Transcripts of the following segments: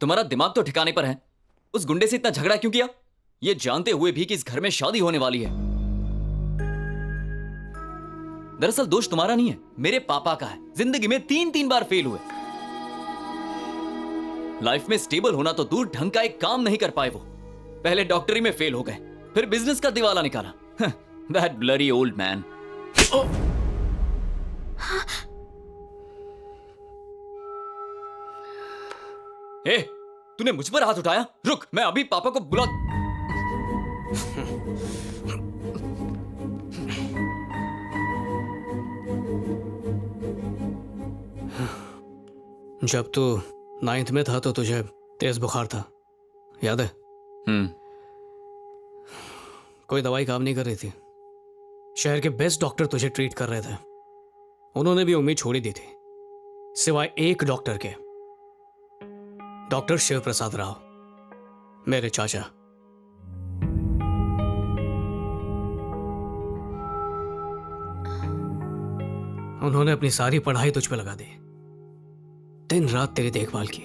तुम्हारा दिमाग तो ठिकाने पर है। उस गुंडे से इतना झगड़ा क्यों किया, ये जानते हुए भी कि इस घर में शादी होने वाली है? दरअसल दोष तुम्हारा नहीं है, मेरे पापा का है। जिंदगी में 3 बार फेल हुए। लाइफ में स्टेबल होना तो दूर, ढंग का एक काम नहीं कर पाए वो। पहले डॉक्टरी में फेल हो गए, फिर बिजनेस का दिवाला निकाला। That bloody old man. ए, तूने मुझ पर हाथ उठाया? रुक, मैं अभी पापा को बुला। जब तू 9th में था तो तुझे तेज बुखार था, याद है? कोई दवाई काम नहीं कर रही थी। शहर के बेस्ट डॉक्टर तुझे ट्रीट कर रहे थे। उन्होंने भी उम्मीद छोड़ ही दी थी, सिवाय एक डॉक्टर के, डॉक्टर शिव प्रसाद राव, मेरे चाचा। उन्होंने अपनी सारी पढ़ाई तुझ पे लगा दी, दिन रात तेरी देखभाल की,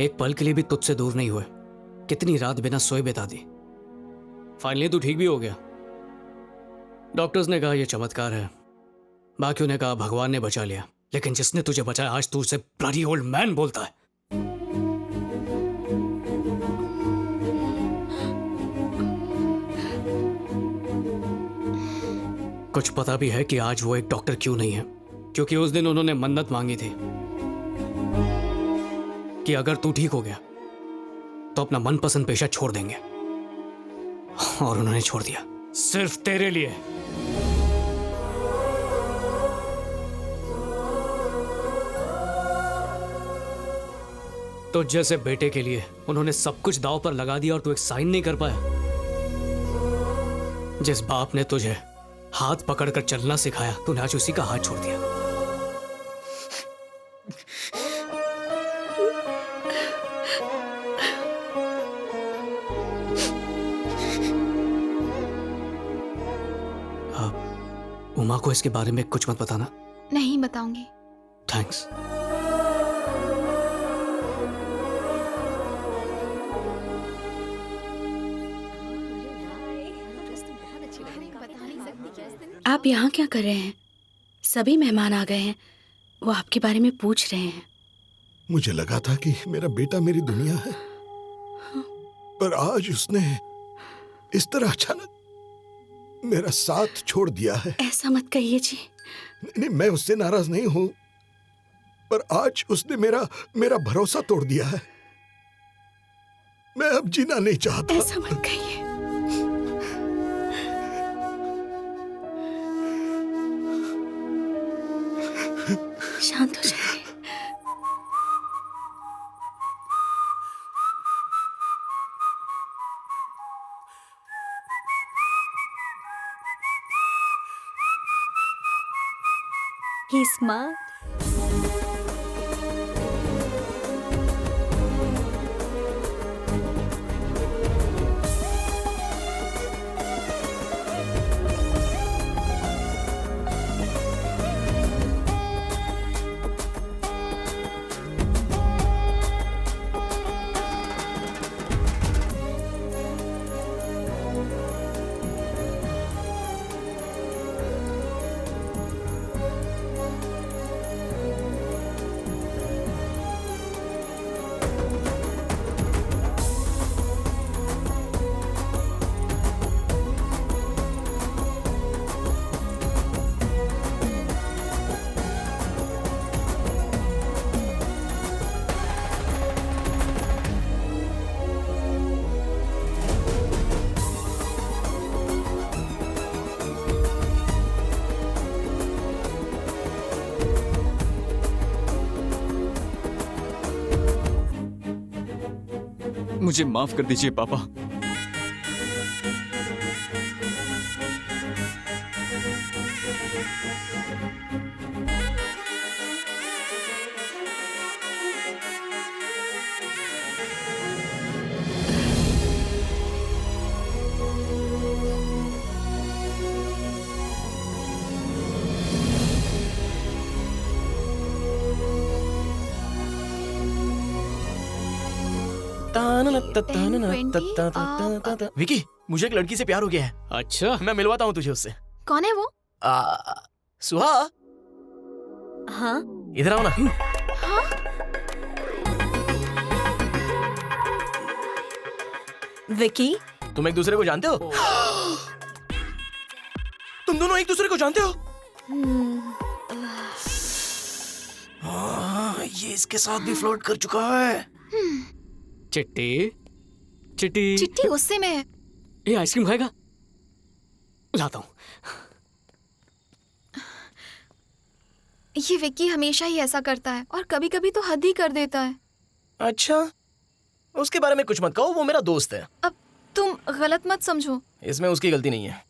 एक पल के लिए भी तुझसे दूर नहीं हुए। कितनी रात बिना सोए बिता दी। फाइनली तू ठीक भी हो गया। डॉक्टर्स ने कहा यह चमत्कार है, बाकियों ने कहा भगवान ने बचा लिया, लेकिन जिसने तुझे बचाया आज तू उसे ब्लडी ओल्ड मैन बोलता है। कुछ पता भी है कि आज वो एक डॉक्टर क्यों नहीं है? क्योंकि उस दिन उन्होंने मन्नत मांगी थी कि अगर तू ठीक हो गया तो अपना मनपसंद पेशा छोड़ देंगे, और उन्होंने छोड़ दिया सिर्फ तेरे लिए। तो जैसे बेटे के लिए उन्होंने सब कुछ दांव पर लगा दिया और तू एक साइन नहीं कर पाया। जिस बाप ने तुझे हाथ पकड़कर चलना सिखाया, तूने आज उसी का हाथ छोड़ दिया। उमा को इसके बारे में कुछ मत बताना। नहीं बताऊंगी। थैंक्स। आप यहाँ क्या कर रहे हैं? सभी मेहमान आ गए हैं, वो आपके बारे में पूछ रहे हैं। मुझे लगा था कि मेरा बेटा मेरी दुनिया है, पर आज उसने इस तरह अचानक मेरा साथ छोड़ दिया है। ऐसा मत कहिए जी। नहीं, मैं उससे नाराज नहीं हूं, पर आज उसने मेरा भरोसा तोड़ दिया है। मैं अब जीना नहीं चाहता। ऐसा मत कहिए। शांत हो जाइए। He's smart. मुझे माफ कर दीजिए पापा। विकी, मुझे एक लड़की से प्यार हो गया है। अच्छा, मैं मिलवाता हूँ तुझे उससे। कौन है वो? सुहा, हाँ इधर आओ ना। विकी, तुम एक दूसरे को जानते हो? तुम दोनों एक दूसरे को जानते हो? ये इसके साथ भी फ्लर्ट कर चुका है। चिट्टी चिट्टी चिट्ठी गुस्से में है। ये आइसक्रीम खाएगा? लाता हूँ। ये विक्की हमेशा ही ऐसा करता है और कभी कभी तो हद ही कर देता है। अच्छा, उसके बारे में कुछ मत कहो, वो मेरा दोस्त है। अब तुम गलत मत समझो। इसमें उसकी गलती नहीं है,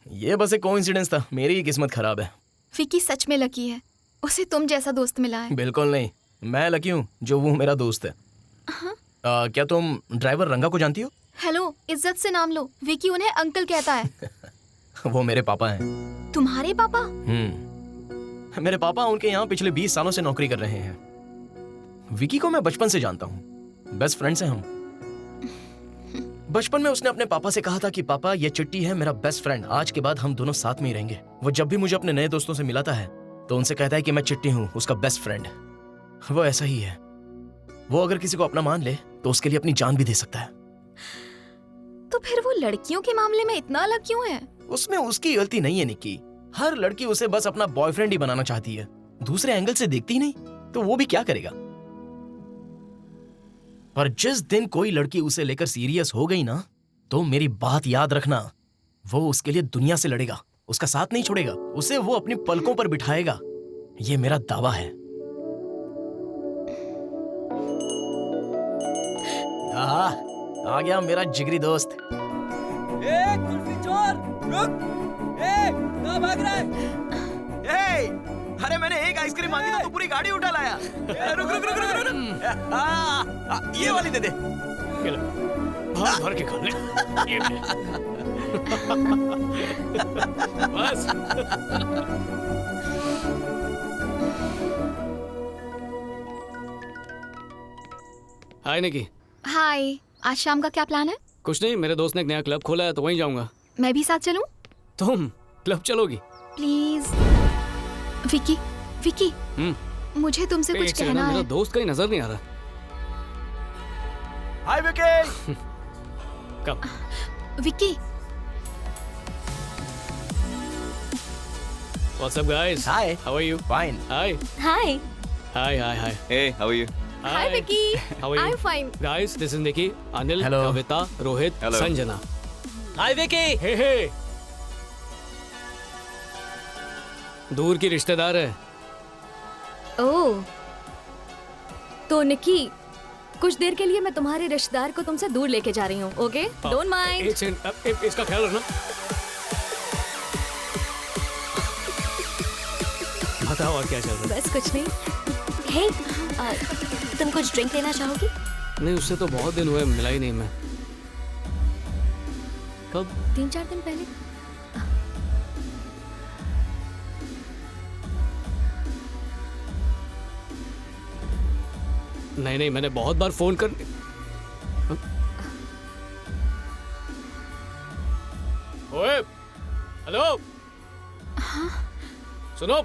ये बस एक कोइंसिडेंस था। मेरी ही किस्मत खराब है। विक्की सच में लकी है, उसे तुम जैसा दोस्त मिला है। बिल्कुल नहीं, मैं लकी हूँ जो वो मेरा दोस्त है। क्या तुम ड्राइवर रंगा को जानती हो? हेलो, इज्जत से नाम लो। विक्की उन्हें अंकल कहता है। वो मेरे पापा हैं। तुम्हारे पापा? मेरे पापा उनके यहाँ पिछले 20 सालों से नौकरी कर रहे हैं। विकी को मैं बचपन से जानता हूँ, बेस्ट फ्रेंड्स हैं हम। बचपन में उसने अपने पापा से कहा था कि पापा, ये चिट्टी है मेरा बेस्ट फ्रेंड, आज के बाद हम दोनों साथ में ही रहेंगे। वो जब भी मुझे अपने नए दोस्तों से मिलाता है तो उनसे कहता है कि मैं चिट्टी हूँ, उसका बेस्ट फ्रेंड। वो ऐसा ही है, वो अगर किसी को अपना मान ले तो उसके लिए अपनी जान भी दे सकता है। तो फिर वो लड़कियों के मामले में इतना अलग क्यों है? उसमें उसकी गलती नहीं है निक्की। हर लड़की उसे बस अपना बॉयफ्रेंड ही बनाना चाहती है, दूसरे एंगल से देखती ही नहीं, तो वो भी क्या करेगा। पर जिस दिन कोई लड़की उसे लेकर सीरियस हो गई ना, तो मेरी बात याद रखना, वो उसके लिए दुनिया से लड़ेगा, उसका साथ नहीं छोड़ेगा, उसे वो अपनी पलकों पर बिठाएगा। ये मेरा दावा है। आ गया मेरा जिगरी दोस्त। कुल्फी चोर, रुक! कहाँ भाग रहा है? अरे मैंने एक आइसक्रीम मांगी तो तू पूरी गाड़ी उठा लाया। रुक रुक रुक रुक रुक। ये वाली दे दे। भर भर के खा ले। ये ले। बस। हाय निकी। हाय, आज शाम का क्या प्लान है? कुछ नहीं, मेरे दोस्त ने एक नया क्लब खोला है तो वहीं जाऊंगा। मैं भी साथ चलूं? तुम क्लब चलोगी? प्लीज। विक्की, विक्की, मुझे तुमसे कुछ कहना है। मेरा दोस्त कहीं नजर नहीं आ रहा। हाय विकी। कब? Vicky. What's up guys? Hi. How are you? Fine. Hi. Hi. Hi. Hey, how are you? Hi Vicky. How are you? I'm fine. Guys, this is Nikki, Anil, Hello. Kavita, Rohit, Hello. Sanjana. Hi, Vicky. Hey. दूर की रिश्तेदार है। ओह, तो निकी, कुछ देर के लिए मैं तुम्हारे रिश्तेदार को तुमसे दूर लेके जा रही हूँ, ओके? Don't mind. एक सेकंड, इसका ख्याल रखना। बताओ और क्या चल रहा है? बस कुछ नहीं। हे, तुम कुछ ड्रिंक लेना चाहोगी? नहीं, उससे तो बहुत दिन हुए, मिला ही नहीं मैं। कब? 3-4 दिन पहले। नहीं, मैंने बहुत बार फोन कर। ओए, हेलो। सुनो।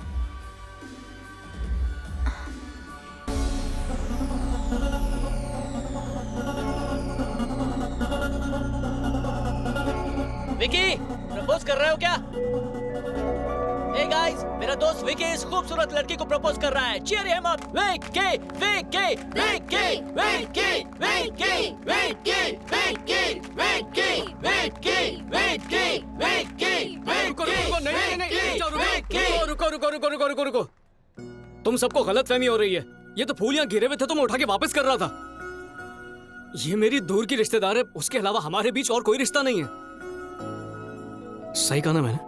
विकी, प्रपोज कर रहे हो क्या? Hey guys, मेरा दोस्त विकी इस खूबसूरत लड़की को प्रपोज कर रहा है। Cheer him up, Vicky, Vicky, Vicky, Vicky, Vicky, Vicky, Vicky, Vicky, Vicky, Vicky, Vicky, रुको। तुम सबको गलतफहमी हो रही है। ये तो फूल यहाँ गिरे हुए थे तो मैं उठा के वापस कर रहा था। ये मेरी दूर की रिश्तेदार है, उसके अलावा हमारे बीच और कोई रिश्ता नहीं है। सही कहा ना मैंने?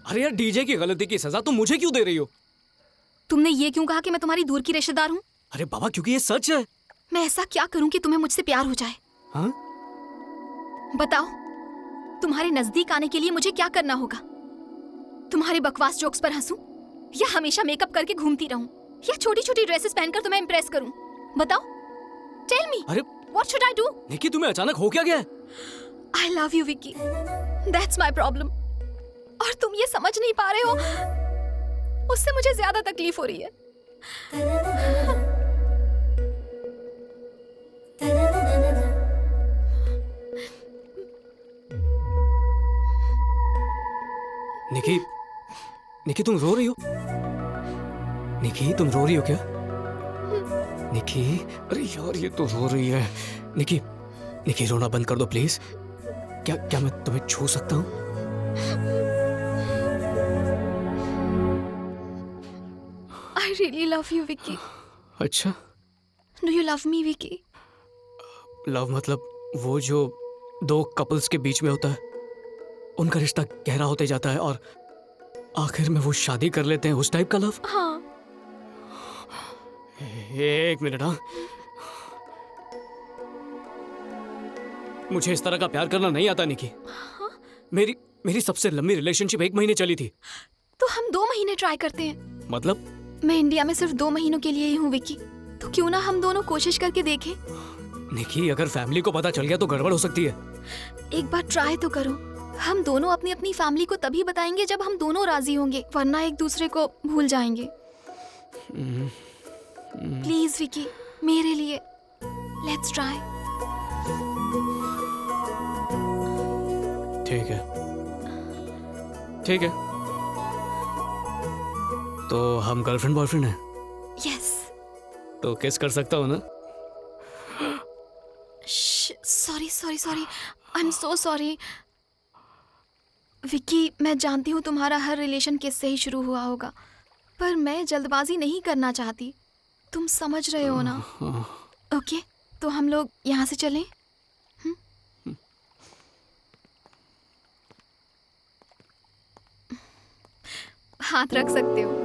अरे यार, डीजे की गलती की सजा तुम मुझे क्यों दे रही हो? तुमने ये क्यों कहा कि मैं तुम्हारी दूर की रिश्तेदार हूँ? अरे बाबा, क्योंकि ये सच है। मैं ऐसा क्या करूँ कि तुम्हें मुझसे प्यार हो जाए? हाँ? बताओ, तुम्हारे नजदीक आने के लिए मुझे क्या करना होगा? तुम्हारे बकवास जोक्स पर हंसूं या हमेशा मेकअप करके घूमती रहूं, या छोटी छोटी ड्रेसेस पहनकर तुम्हें इम्प्रेस करूं? बताओ, टेल मी, अरे व्हाट शुड आई डू? निकी, तुम्हें अचानक हो क्या गया है? I love you Vicky, that's my problem. और तुम ये समझ नहीं पा रहे हो, उससे मुझे ज्यादा तकलीफ हो रही है। निकी, निकी तुम रो रही हो? निकी तुम रो रही हो क्या? निकी, अरे यार ये तो रो रही है। निकी, निकी रोना बंद कर दो प्लीज। क्या क्या मैं तुम्हें छू सकता हूँ? I really love you, Vicky. अच्छा, Do you love me, Vicky? Love मतलब वो जो दो कपल्स के बीच में होता है, उनका रिश्ता गहरा होते जाता है और आखिर में वो शादी कर लेते हैं, उस टाइप का लव? हाँ। एक मिनट, हाँ। मुझे इस तरह का प्यार करना नहीं आता निकी। मेरी मेरी सबसे लंबी रिलेशनशिप 1 महीने चली थी। तो हम 2 महीने ट्राई करते हैं। मतलब? मैं इंडिया में सिर्फ 2 महीनों के लिए ही हूँ विक्की, तो क्यों ना हम दोनों कोशिश करके देखें? निकी, अगर फैमिली को पता चल गया तो गड़बड़ हो सकती है। एक बार ट्राई तो करो। हम दोनों अपनी अपनी फैमिली को तभी बताएंगे जब हम दोनों राजी होंगे, वरना एक दूसरे को भूल जाएंगे। प्लीज विकी, मेरे लिए लेट्स ट्राई। ठीक है, ठीक है। तो हम गर्लफ्रेंड बॉयफ्रेंड हैं? यस। तो किस कर सकता हूँ ना? Sorry sorry sorry, I am so sorry Vicky. मैं जानती हूँ तुम्हारा हर रिलेशन किस से ही शुरू हुआ होगा, पर मैं जल्दबाजी नहीं करना चाहती। तुम समझ रहे हो ना? ओके, तो हम लोग यहाँ से चलें? हाथ रख सकते हो।